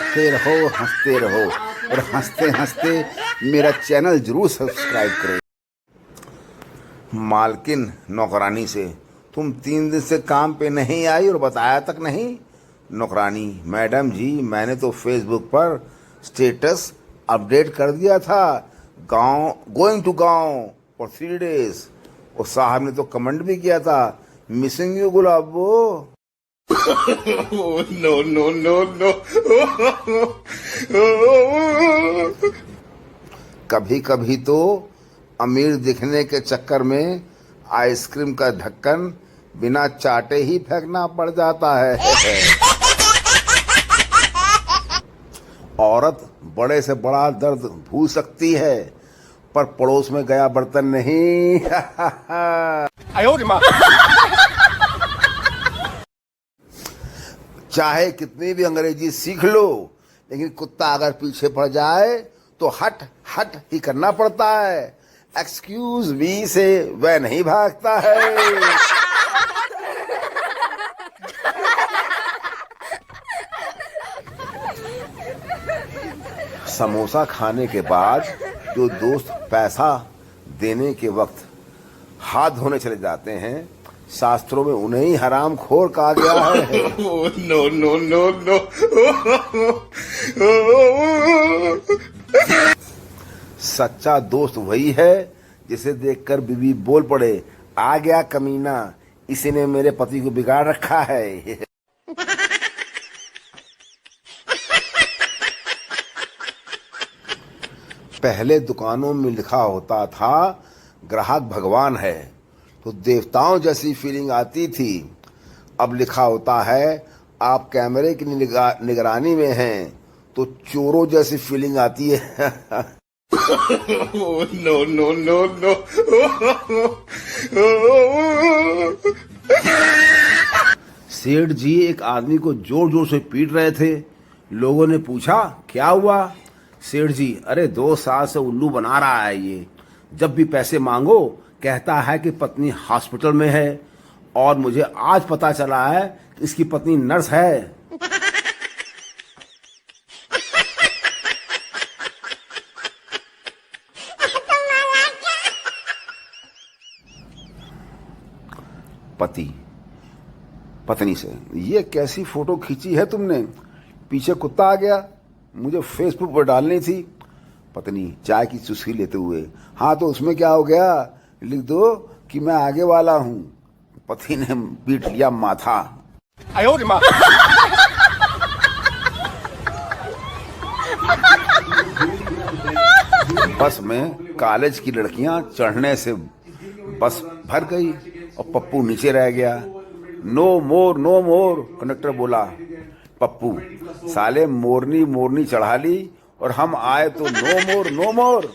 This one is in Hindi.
हंसते रहो और हंसते हंसते मेरा चैनल जरूर सब्सक्राइब करें। मालकिन नौकरानी से, तुम 3 दिन से काम पे नहीं आई और बताया तक नहीं। नौकरानी, मैडम जी मैंने तो फेसबुक पर स्टेटस अपडेट कर दिया था, गांव गोइंग टू गांव फॉर 3 डेज, और साहब ने तो कमेंट भी किया था, missing you Gulabo. No no no no. कभी कभी तो अमीर दिखने के चक्कर में आइसक्रीम का ढक्कन बिना चाटे ही फेंकना पड़ जाता है। औरत बड़े से बड़ा दर्द भूल सकती है, पर पड़ोस में गया बर्तन नहीं। चाहे कितनी भी अंग्रेजी सीख लो, लेकिन कुत्ता अगर पीछे पड़ जाए तो हट हट ही करना पड़ता है। एक्सक्यूज मी से वह नहीं भागता है। समोसा खाने के बाद जो दोस्त पैसा देने के वक्त हाथ धोने चले जाते हैं, शास्त्रों में उन्हें ही हराम खोर कहा गया है। No no no no. सच्चा दोस्त वही है जिसे देखकर बीवी बोल पड़े, आ गया कमीना, इसी ने मेरे पति को बिगाड़ रखा है। पहले दुकानों में लिखा होता था ग्राहक भगवान है, तो देवताओं जैसी फीलिंग आती थी। अब लिखा होता है आप कैमरे की निगरानी में हैं, तो चोरों जैसी फीलिंग आती है। No no no no. सेठ जी एक आदमी को जोर जोर से पीट रहे थे। लोगों ने पूछा क्या हुआ? सेठ जी, अरे 2 साल से उल्लू बना रहा है ये। जब भी पैसे मांगो कहता है कि पत्नी हॉस्पिटल में है, और मुझे आज पता चला है कि इसकी पत्नी नर्स है। पति पत्नी से, ये कैसी फोटो खींची है तुमने? पीछे कुत्ता आ गया, मुझे फेसबुक पर डालनी थी। पत्नी चाय की चुस्की लेते हुए, हाँ तो उसमें क्या हो गया, लिख दो कि मैं आगे वाला हूं। पति ने पीट लिया माथा। बस में कॉलेज की लड़कियां चढ़ने से बस भर गई और पप्पू नीचे रह गया। नो मोर नो मोर, कंडक्टर बोला। पप्पू, साले मोरनी मोरनी चढ़ा ली और हम आए तो नो मोर नो मोर।